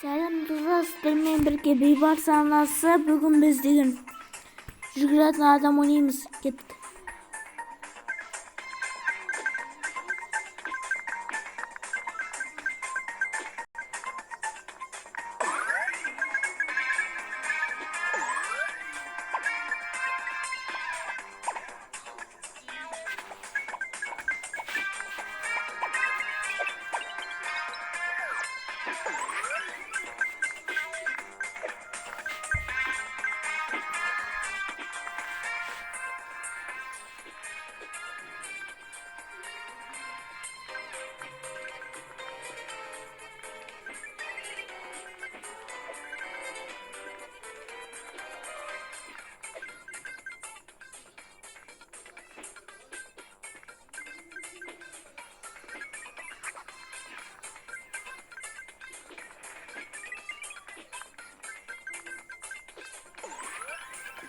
Selam dostlar, sizlerle birlikte bir varsa nasıl bugün biz dedim. Jügrat adam oynayımız. Gittik.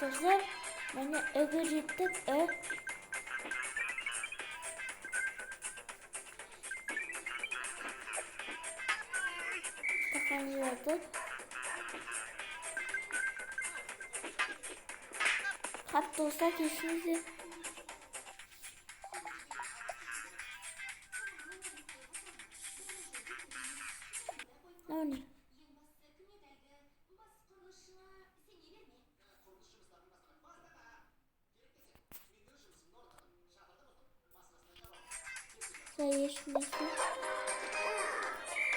Dostlar, beni eve gittik. Kafamızı verdik. Hatta dostlar kesinlikle. Ne oluyor? Sayış neyse.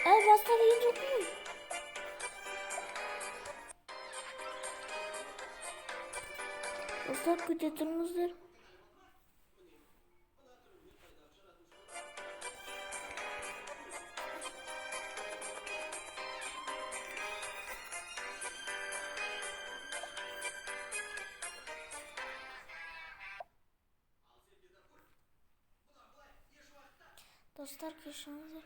Ay bastara yiyecek mi? Dostlar kututumuzdur. Dostlar köşemizde.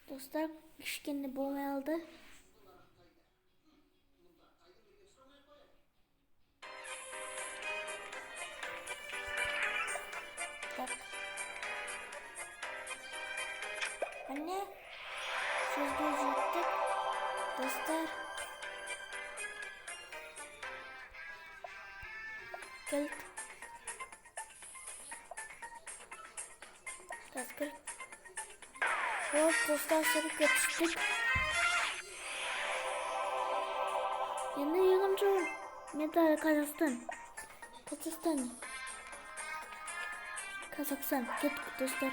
Dostlar işkeni boğmaya aldı. Bak. Anne. Söz gözüktük. Dostlar. Gel. Kaskır. Evet dostlar sarıp yatıştık. Yeni yılımcı medal Kazakistan. Kazakistan. Git dostlar.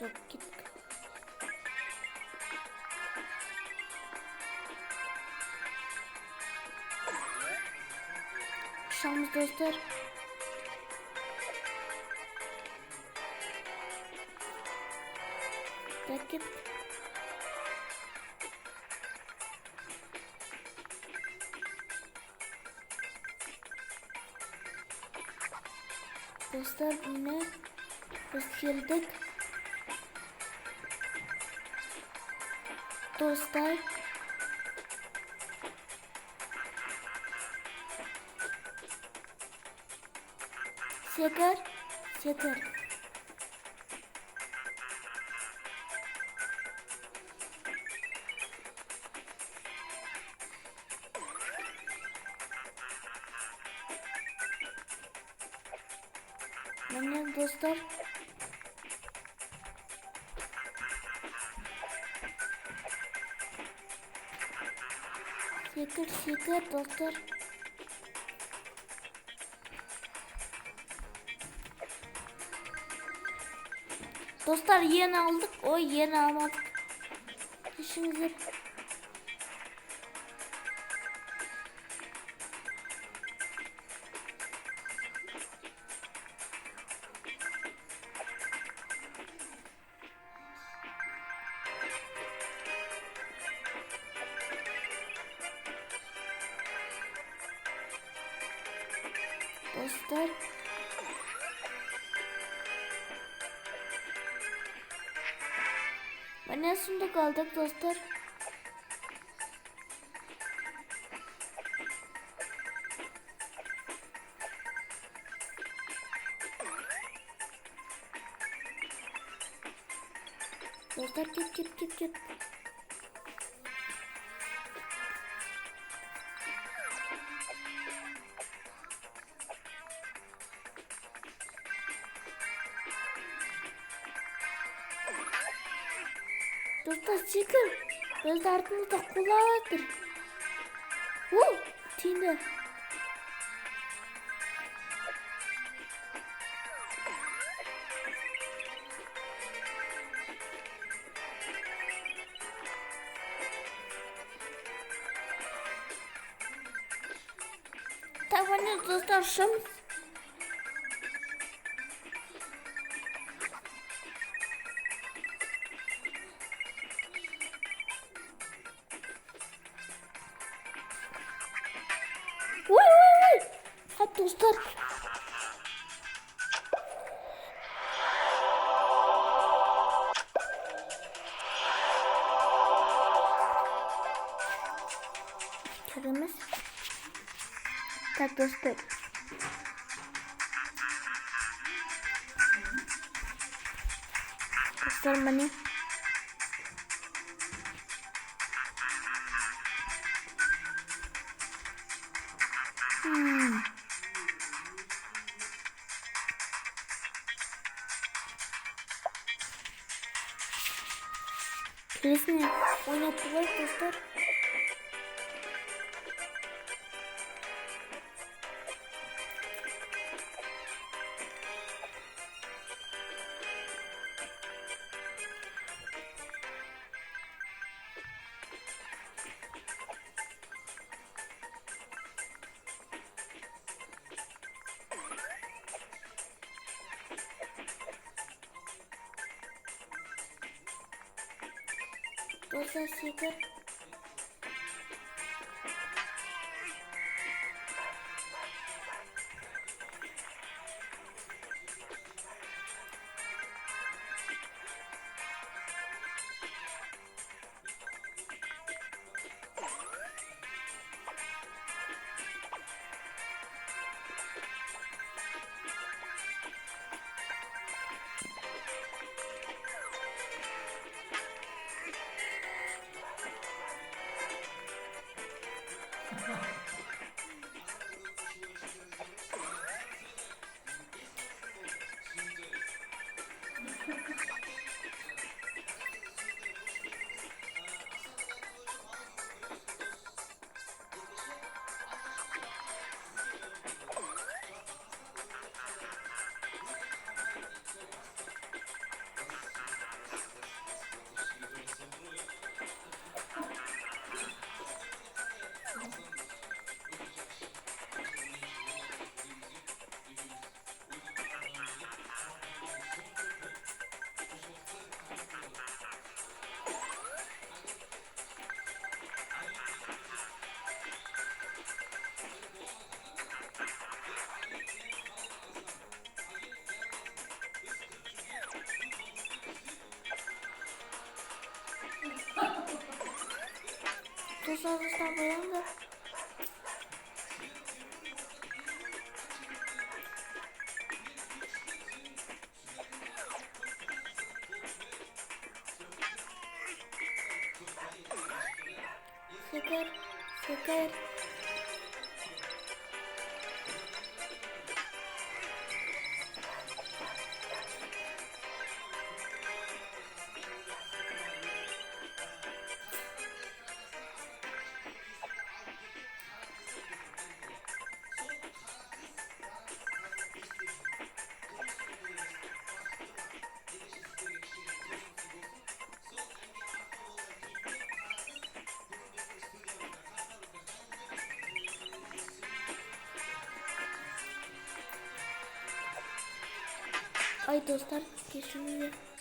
Yok git. Şans dostlar. Git. Dostlar yine biz geldik. Dostlar Seker. Benim dostlar Seker dostlar. Dostlar yeni aldık. O yeni almadık. İşimizi. Dostlar ben en sonunda kaldık dostlar. dostlar, git. Dostlar çıkın. Biz de ardımızda kulağıdır. Tindi. Tamam dostlar, şams. Vay. Hadi dostlar. Kırmız. Tak dostlar. Dostlar beni. Resmi oynattılar dostlar. Dostlar şeker. Dostlar bayan da. Şeker. Ay dostlar, geçiniyor.